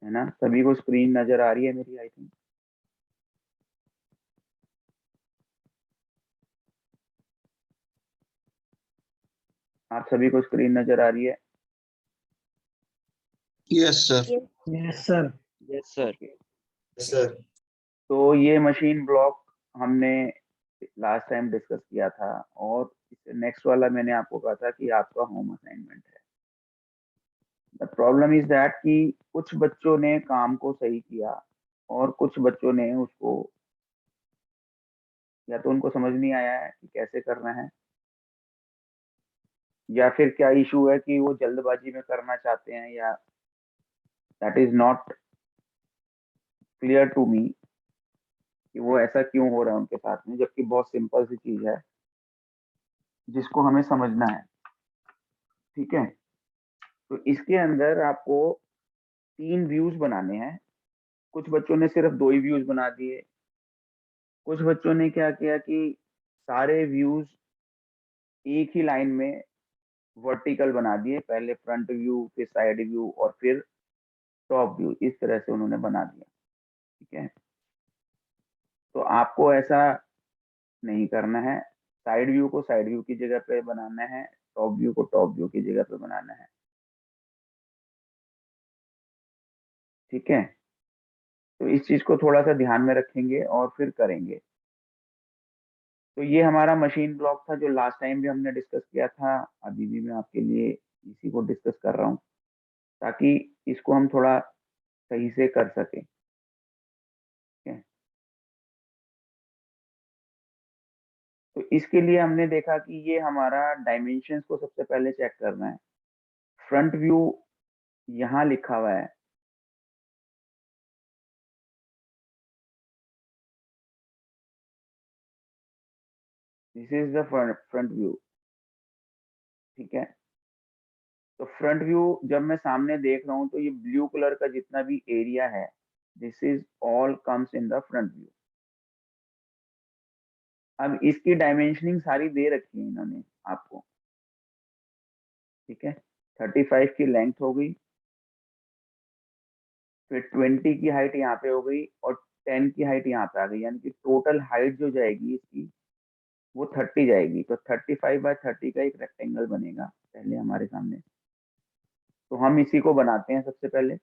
है ना? सभी को स्क्रीन नजर आ रही है मेरी, आई थिंक। आप सभी को स्क्रीन नजर आ रही है? Yes sir. Yes sir. Yes sir. Okay. Sir तो ये मशीन ब्लॉक हमने लास्ट टाइम डिस्कस किया था, और नेक्स्ट वाला मैंने आपको कहा था कि आपका होम असाइनमेंट है। द प्रॉब्लम इज दैट कि कुछ बच्चों ने काम को सही किया और कुछ बच्चों ने उसको, या तो उनको समझ नहीं आया है कि कैसे करना है, या फिर क्या इशू है कि वो जल्दबाजी में करना चाहते हैं, या that is not clear to me कि वो ऐसा क्यों हो रहा है उनके साथ में, जबकि बहुत सिंपल सी चीज है जिसको हमें समझना है। ठीक है? तो इसके अंदर आपको 3 व्यूज बनाने हैं। कुछ बच्चों ने सिर्फ 2 ही व्यूज बना दिए। कुछ बच्चों ने क्या किया कि सारे व्यूज एक ही लाइन में वर्टिकल बना दिए, पहले फ्रंट व्यू, फिर साइड व्यू, और फिर टॉप व्यू, इस तरह से उन्होंने बना दिया। ठीक है? तो आपको ऐसा नहीं करना है। साइड व्यू को साइड व्यू की जगह पे बनाना है, टॉप व्यू को टॉप व्यू की जगह पे बनाना है। ठीक है? तो इस चीज को थोड़ा सा ध्यान में रखेंगे और फिर करेंगे। तो ये हमारा मशीन ब्लॉक था जो लास्ट टाइम भी हमने डिस्कस किया था। अभी भी मैं आपके लिए इसी को डिस्कस कर रहा हूँ, ताकि इसको हम थोड़ा सही से कर सकें। ठीक है? तो इसके लिए हमने देखा कि ये हमारा डायमेंशंस को सबसे पहले चेक करना है। फ्रंट व्यू यहाँ लिखा हुआ है, this is the front view. ठीक है? तो फ्रंट व्यू जब मैं सामने देख रहा हूँ तो ये ब्लू कलर का जितना भी एरिया है, this is all comes in the front view. अब इसकी डायमेंशनिंग सारी दे रखी है इन्होंने आपको। ठीक है? 35 की लेंथ हो गई, फिर 20 की हाइट यहाँ पे हो गई, और 10 की हाइट यहाँ पे आ गई, यानी कि टोटल हाइट जो जाएगी इसकी वो 30 जाएगी। तो 35/30 का एक रेक्टेंगल बनेगा पहले हमारे सामने। तो हम इसी को बनाते हैं सबसे पहले।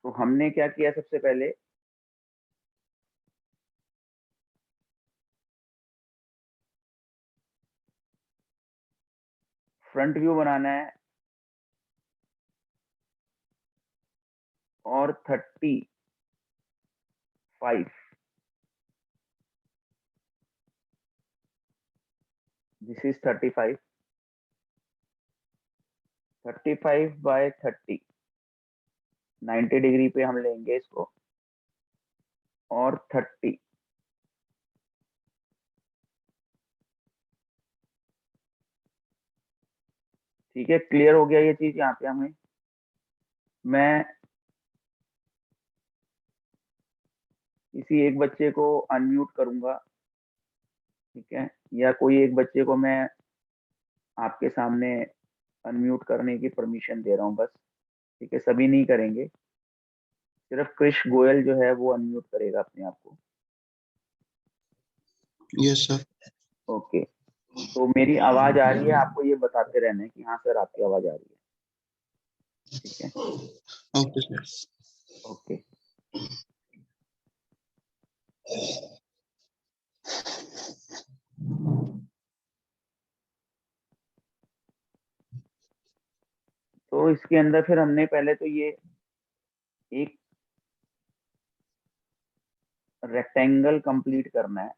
तो हमने क्या किया सबसे पहले, फ्रंट व्यू बनाना है, और 35, दिस इज 35, 35/30, 90 डिग्री पे हम लेंगे इसको, और 30। ठीक है? क्लियर हो गया ये चीज यहाँ पे हमें? मैं किसी एक बच्चे को अनम्यूट करूंगा। ठीक है? या कोई एक बच्चे को मैं आपके सामने अनम्यूट करने की परमिशन दे रहा हूँ बस। ठीक है? सभी नहीं करेंगे, सिर्फ कृष गोयल जो है वो अनम्यूट करेगा अपने आप को। Yes sir. ओके। तो मेरी आवाज आ रही है? आपको ये बताते रहना है कि हाँ सर आपकी आवाज आ रही है। ठीक है? Okay sir. ओके। तो इसके अंदर फिर हमने पहले तो ये एक रेक्टेंगल कंप्लीट करना है।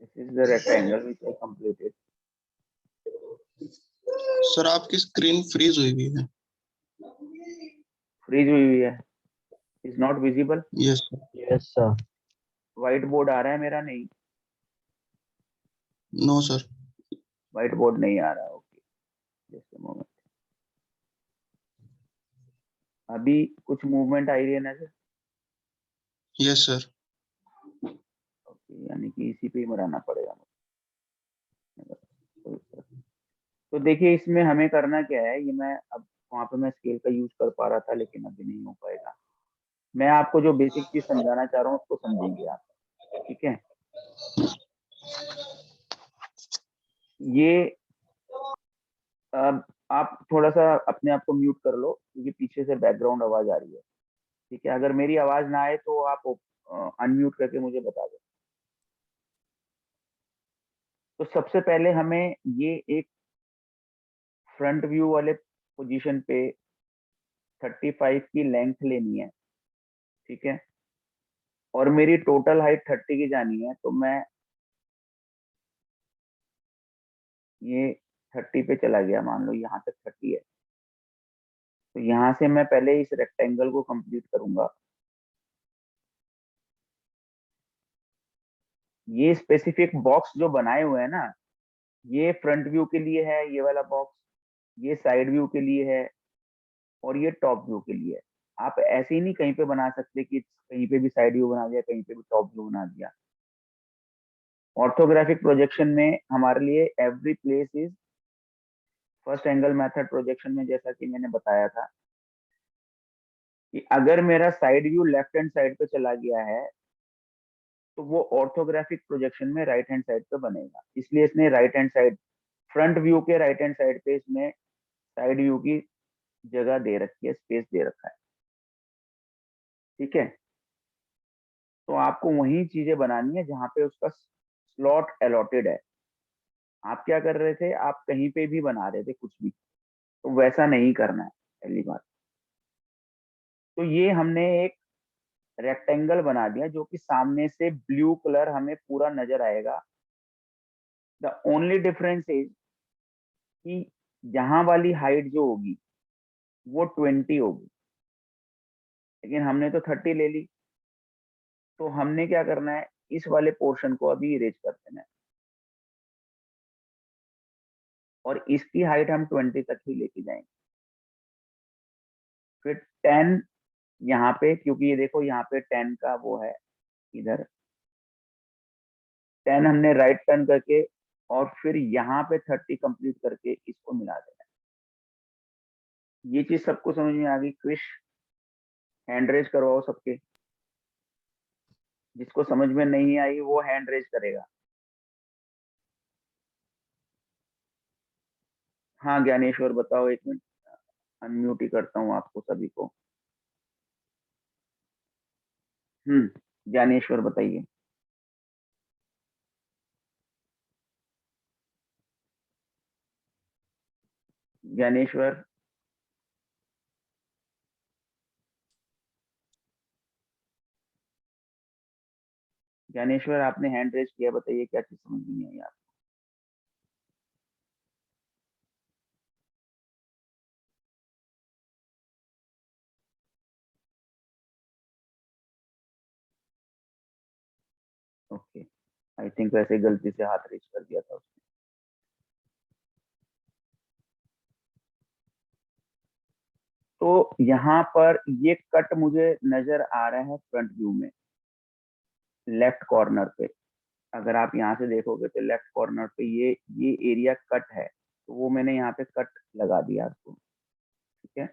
This is the rectangle which I completed. Sir आपकी स्क्रीन फ्रीज हुई हुई है। फ्रीज हुई हुई है, is not visible. Yes sir. Yes sir. Whiteboard आ रहा है मेरा? नहीं। No sir. व्हाइट बोर्ड नहीं आ रहा, ओके, जस्ट अ मोमेंट। अभी कुछ मूवमेंट आई रही है नजर? Yes sir. ओके, यानी कि इसी पे ही बनाना पड़ेगा मुझे। तो देखिए इसमें हमें करना क्या है, ये मैं अब वहां पे मैं स्केल का यूज कर पा रहा था लेकिन अभी नहीं हो पाएगा। मैं आपको जो बेसिक चीज समझाना चाह रहा हूँ उसको समझेंगे आप, ठीक है? ये अब आप थोड़ा सा अपने आप को म्यूट कर लो क्योंकि पीछे से बैकग्राउंड आवाज आ रही है, ठीक है? अगर मेरी आवाज ना आए तो आप अनम्यूट करके मुझे बता दो। तो सबसे पहले हमें ये एक फ्रंट व्यू वाले पोजीशन पे 35 की लेंथ लेनी है, ठीक है? और मेरी टोटल हाइट 30 की जानी है, तो मैं ये 30 पे चला गया, मान लो यहाँ तक 30 है। तो यहाँ से मैं पहले इस रेक्टेंगल को कंप्लीट करूंगा। ये स्पेसिफिक बॉक्स जो बनाए हुए हैं ना, ये फ्रंट व्यू के लिए है, ये वाला बॉक्स, ये साइड व्यू के लिए है, और ये टॉप व्यू के लिए है। आप ऐसे ही नहीं कहीं पे बना सकते कि कहीं पे भी साइड व्यू बना दिया, कहीं पे भी टॉप व्यू बना दिया। ऑर्थोग्राफिक प्रोजेक्शन में हमारे लिए every place is first angle method projection में, जैसा कि मैंने बताया था कि अगर मेरा side view left hand side पे चला गया है तो वो ऑर्थोग्राफिक प्रोजेक्शन में राइट हैंड साइड पे बनेगा। इसलिए इसने right hand side, front view के राइट हैंड साइड पे इसने साइड व्यू की जगह दे रखी है, स्पेस दे रखा है, ठीक है? तो आपको वही चीजें बनानी है जहां पे उसका स्लॉट अलॉटेड है। आप क्या कर रहे थे, आप कहीं पे भी बना रहे थे कुछ भी, तो वैसा नहीं करना है, पहली बात। तो ये हमने एक रेक्टेंगल बना दिया जो कि सामने से ब्लू कलर हमें पूरा नजर आएगा। द ओनली डिफरेंस इज कि यहाँ वाली हाइट जो होगी वो 20 होगी, लेकिन हमने तो 30 ले ली। तो हमने क्या करना है, इस वाले पोर्शन को अभी इरेज कर देना है और इसकी हाइट हम 20 तक ही लेके जाएंगे। फिर 10 यहाँ पे, क्योंकि ये देखो यहाँ पे 10 का वो है, इधर 10 हमने राइट टर्न करके और फिर यहाँ पे 30 कंप्लीट करके इसको मिला देना है। ये चीज सबको समझ में आ गई? क्विश हैंड रेज करवाओ सबके, जिसको समझ में नहीं आई वो हैंड रेज करेगा। हाँ ज्ञानेश्वर बताओ, एक मिनट, अनम्यूट ही करता हूँ आपको सभी को। ज्ञानेश्वर बताइए। ज्ञानेश्वर, ज्ञानेश्वर आपने हैंड रेज किया, बताइए क्या चीज समझ में नहीं आई आपको? ओके, आई थिंक वैसे गलती से हाथ रेज कर दिया था उसने। तो यहाँ पर ये कट मुझे नजर आ रहा है फ्रंट व्यू में, लेफ्ट कॉर्नर पे। अगर आप यहाँ से देखोगे तो लेफ्ट कॉर्नर पे ये एरिया कट है, तो वो मैंने यहाँ पे कट लगा दिया उसको, ठीक है?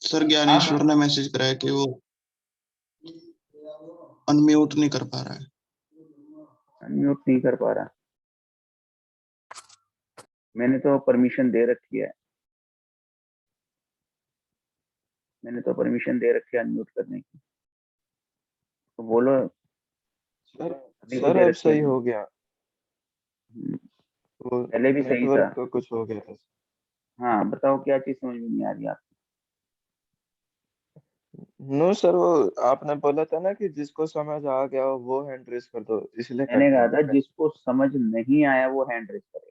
सर अब ज्ञानेश्वर ने मैसेज कराया कि वो अनम्यूट नहीं कर पा रहा है। अनम्यूट नहीं कर पा रहा? मैंने तो परमिशन दे रखी है, मैंने तो परमिशन दे रखी है अनम्यूट करने की। तो बोलो, सर अभी को सर दे अब रखी है सही अनम्यूट। हो गया। वो पहले भी सही था। नेटवर्क का कुछ हो गया था। हाँ बताओ, क्या चीज समझ में नहीं आ रही आपको? नो सर, वो आपने बोला था ना कि जिसको समझ आ गया हो वो हैंड रेस कर दो, इसलिए कर मैंने कहा दिया था मैंने। जिसको समझ नहीं आया वो हैंड रेज करे।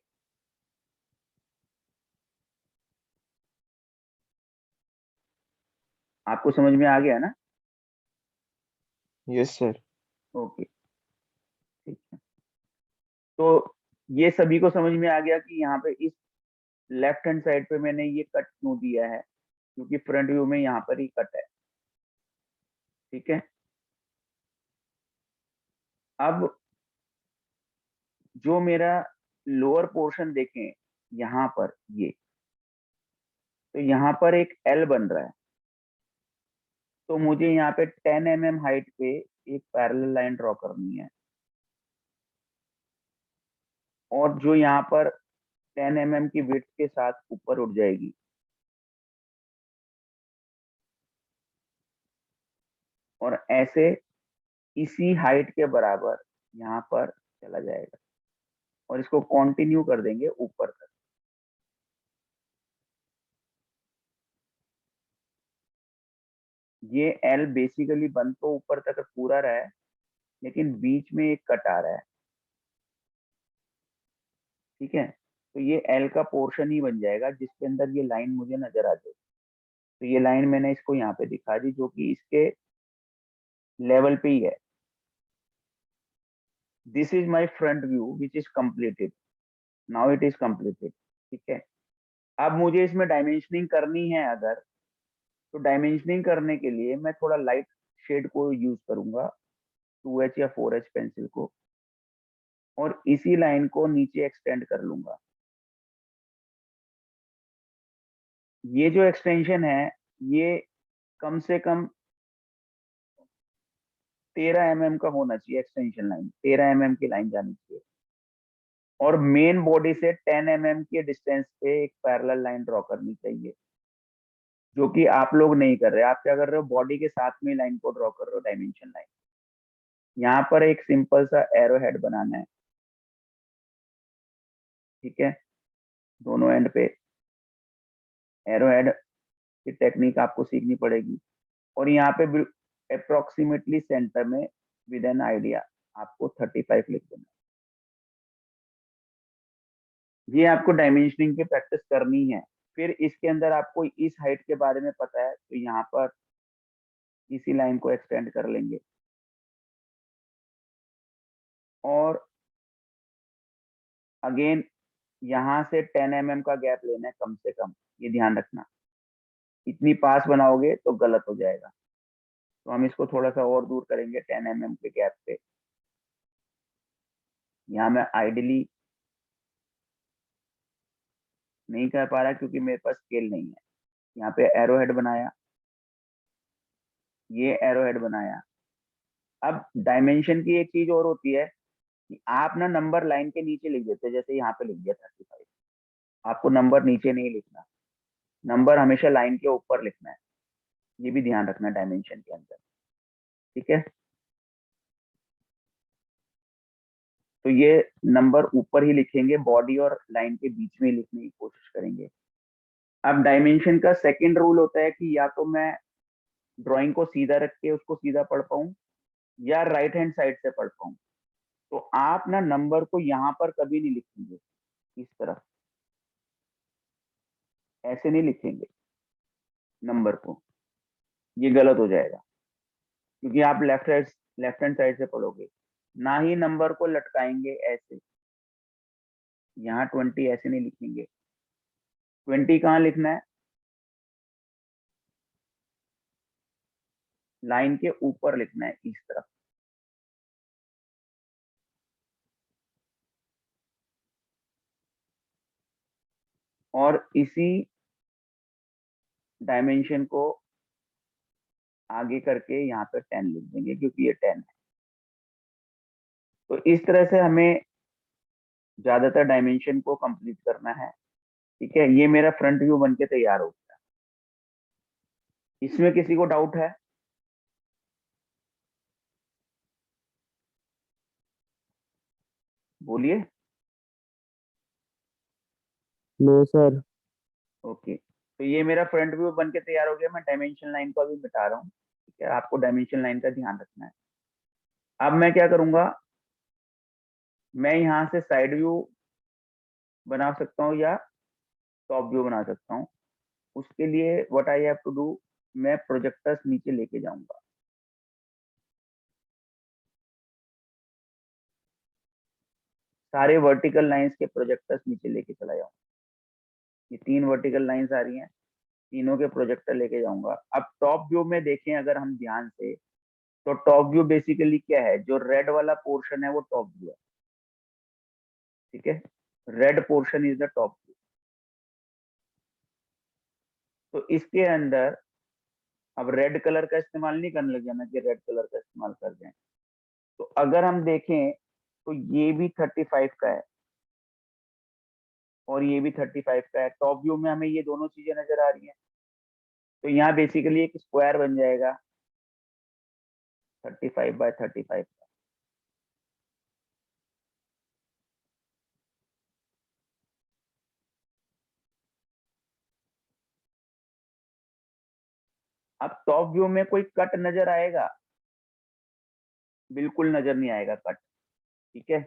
आपको समझ में आ गया ना? Yes sir. ओके, ठीक है। तो ये सभी को समझ में आ गया कि यहाँ पे इस लेफ्ट हैंड साइड पे मैंने ये कट क्यों दिया है, क्योंकि फ्रंट व्यू में यहाँ पर ही कट है। ठीक है, अब जो मेरा लोअर पोर्शन देखें यहाँ पर, ये तो यहाँ पर एक एल बन रहा है, तो मुझे यहाँ पे 10 mm हाइट पे एक पैरेलल लाइन ड्रॉ करनी है, और जो यहाँ पर 10 mm की विड्थ के साथ ऊपर उठ जाएगी। और ऐसे इसी हाइट के बराबर यहाँ पर चला जाएगा, और इसको कंटिन्यू कर देंगे ऊपर तक। ये एल बेसिकली बन तो ऊपर तक पूरा रहा है, लेकिन बीच में एक कट आ रहा है। ठीक है, तो ये एल का पोर्शन ही बन जाएगा जिसके अंदर ये लाइन मुझे नजर आ जाएगी। तो ये लाइन मैंने इसको यहाँ पे दिखा दी, जो कि इसके लेवल पे ही है। This is my front view which is completed, now it is completed. ठीक है, अब मुझे इसमें डायमेंशनिंग करनी है अगर, तो डायमेंशनिंग करने के लिए मैं थोड़ा लाइट शेड को यूज करूंगा, 2H या 4H पेंसिल को, और इसी लाइन को नीचे एक्सटेंड कर लूंगा। ये जो एक्सटेंशन है ये कम से कम 13 mm का होना चाहिए। एक्सटेंशन लाइन 13 mm की लाइन जानी चाहिए, और मेन बॉडी से 10 mm के डिस्टेंस पे एक पैरेलल लाइन ड्रॉ करनी चाहिए, जो कि आप लोग नहीं कर रहे। आप क्या कर रहे हो, बॉडी के साथ में लाइन को ड्रॉ कर रहे हो, डायमेंशन लाइन। यहाँ पर एक सिंपल सा एरो हेड बनाना है। ठीक है, दोनों एंड पे एरो हेड की टेक्निक आपको सीखनी पड़ेगी, और यहाँ पे अप्रोक्सीमेटली सेंटर में विद एन आइडिया आपको 35 लिख देना। ये आपको डायमेंशनिंग की प्रैक्टिस करनी है। फिर इसके अंदर आपको इस हाइट के बारे में पता है, तो यहाँ पर इसी लाइन को एक्सटेंड कर लेंगे, और अगेन यहाँ से 10 mm का गैप लेना है कम से कम, ये ध्यान रखना। इतनी पास बनाओगे तो गलत हो जाएगा, तो हम इसको थोड़ा सा और दूर करेंगे 10 mm के गैप पे। यहाँ मैं आइडियली नहीं कर पा रहा क्योंकि मेरे पास स्केल नहीं है। यहाँ पे एरो हेड बनाया, ये एरो हेड बनाया। अब डायमेंशन की एक चीज और होती है कि आप ना नंबर लाइन के नीचे लिख देते हैं, जैसे यहाँ पे लिख दिया 35। आपको नंबर नीचे नहीं लिखना, नंबर हमेशा लाइन के ऊपर लिखना है। ये भी ध्यान रखना डायमेंशन के अंदर। ठीक है, तो ये नंबर ऊपर ही लिखेंगे, बॉडी और लाइन के बीच में लिखने की कोशिश करेंगे। अब डायमेंशन का सेकंड रूल होता है कि या तो मैं ड्राइंग को सीधा रख के उसको सीधा पढ़ पाऊं, या राइट हैंड साइड से पढ़ पाऊं। तो आप ना नंबर को यहाँ पर कभी नहीं लिखेंगे, इस तरफ ऐसे नहीं लिखेंगे नंबर को, ये गलत हो जाएगा, क्योंकि आप लेफ्ट हैंड साइड से पढ़ोगे। ना ही नंबर को लटकाएंगे ऐसे, यहाँ 20 ऐसे नहीं लिखेंगे। 20 कहाँ लिखना है, लाइन के ऊपर लिखना है, इस तरफ। और इसी डायमेंशन को आगे करके यहाँ पे 10 लिख देंगे, क्योंकि ये 10 है। तो इस तरह से हमें ज्यादातर डायमेंशन को कंप्लीट करना है। ठीक है, ये मेरा फ्रंट व्यू बन के तैयार हो गया। इसमें किसी को डाउट है? बोलिए। No sir. ओके, तो ये मेरा फ्रंट व्यू बन के तैयार हो गया। मैं डायमेंशन लाइन को अभी मिटा रहा हूँ। ठीक है, आपको डायमेंशन लाइन का ध्यान रखना है। अब मैं क्या करूंगा, मैं यहाँ से साइड व्यू बना सकता हूँ या टॉप व्यू बना सकता हूँ। उसके लिए what I have to do, मैं प्रोजेक्टर्स नीचे लेके जाऊंगा। सारे वर्टिकल लाइंस के प्रोजेक्टर्स नीचे लेके चला जाऊंगा। ये 3 वर्टिकल लाइंस आ रही हैं, तीनों के प्रोजेक्टर लेके जाऊंगा। अब टॉप व्यू में देखें अगर हम ध्यान से, तो टॉप व्यू बेसिकली क्या है, जो रेड वाला पोर्शन है वो टॉप व्यू है, ठीक है। Red portion is the top view. तो इसके अंदर अब रेड कलर का इस्तेमाल नहीं करने लग जाना कि रेड कलर का इस्तेमाल कर दें। तो अगर हम देखें तो ये भी 35 का है और ये भी 35 का है। टॉप व्यू में हमें ये दोनों चीजें नजर आ रही हैं। तो यहाँ बेसिकली एक स्क्वायर बन जाएगा 35 बाय 35 का। अब टॉप व्यू में कोई कट नजर आएगा? बिल्कुल नजर नहीं आएगा कट, ठीक है।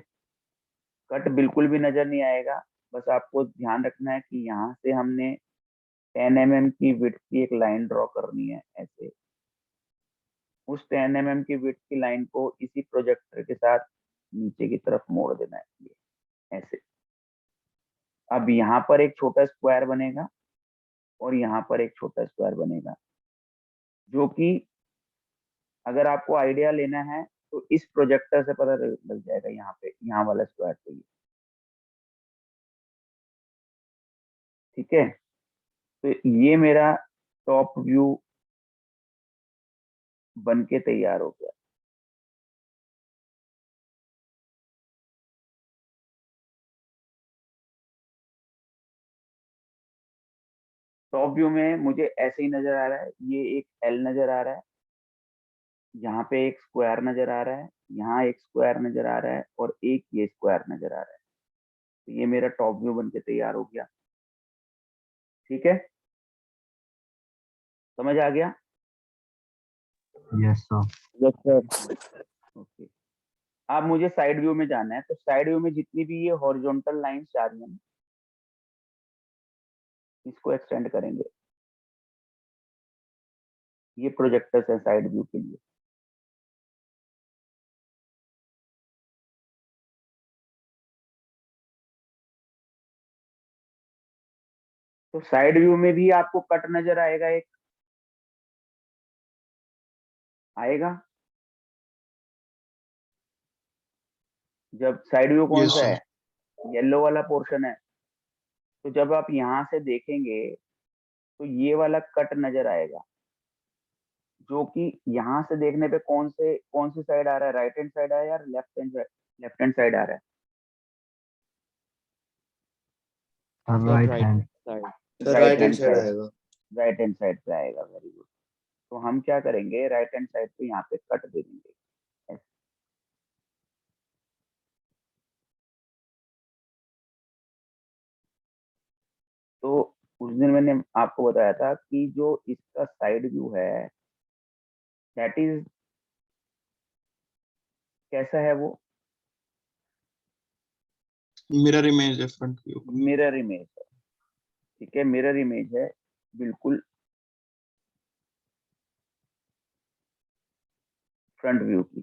कट बिल्कुल भी नजर नहीं आएगा। बस आपको ध्यान रखना है कि यहाँ से हमने 10 mm की विड्थ की एक लाइन ड्रॉ करनी है ऐसे। उस 10 mm की विड्थ की लाइन को इसी प्रोजेक्टर के साथ नीचे की तरफ मोड़ देना है, ये ऐसे। अब यहाँ पर एक छोटा स्क्वायर बनेगा और यहाँ पर एक छोटा स्क्वायर बनेगा, जो कि अगर आपको आइडिया लेना है तो इस प्रोजेक्टर से पता लग जाएगा। यहाँ पे यहाँ वाला स्क्वायर तो ये, ठीक है। तो ये मेरा टॉप व्यू बन के तैयार हो गया। टॉप व्यू में मुझे ऐसे ही नजर आ रहा है, ये एक एल नजर आ रहा है, यहाँ पे एक स्क्वायर नजर आ रहा है, यहाँ एक स्क्वायर नजर आ रहा है और एक ये स्क्वायर नजर आ रहा है। तो ये मेरा टॉप व्यू बन के तैयार हो गया, ठीक है। समझ आ गया? Yes sir. Yes sir. Okay. अब मुझे साइड व्यू में जाना है। तो साइड व्यू में जितनी भी ये हॉरिजॉन्टल लाइंस जा रही हैं, इसको एक्सटेंड करेंगे। ये प्रोजेक्टर्स है साइड व्यू के लिए। तो साइड व्यू में भी आपको कट नजर आएगा, एक आएगा। जब साइड व्यू कौन यस सा है, सर। येलो वाला पोर्शन है। तो जब आप यहाँ से देखेंगे तो ये वाला कट नजर आएगा, जो कि यहाँ से देखने पे कौन सी साइड आ रहा है, राइट हैंड साइड आ रहा है या लेफ्ट हैंड साइड आ रहा है? Right hand. Right hand side आएगा। राइट हैंड साइड पे आएगा, वेरी गुड। तो हम क्या करेंगे, राइट हैंड साइड पे यहाँ पे कट दे देंगे ऐसे। तो उस दिन मैंने आपको बताया था कि जो इसका साइड व्यू है दैट इज कैसा है, वो मिरर इमेज है फ्रंट व्यू का। मिरर इमेज है, ठीक है। मिरर इमेज है बिल्कुल फ्रंट व्यू की।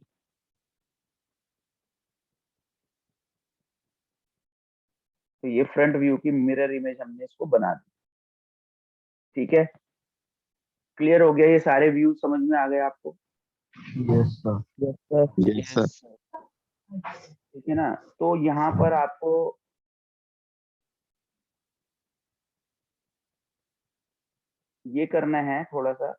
तो ये फ्रंट व्यू की मिरर इमेज हमने इसको बना दी, ठीक है। क्लियर हो गया? ये सारे व्यू समझ में आ गए आपको? Yes sir. Yes sir. Yes sir. ठीक है ना। तो यहाँ पर आपको ये करना है थोड़ा सा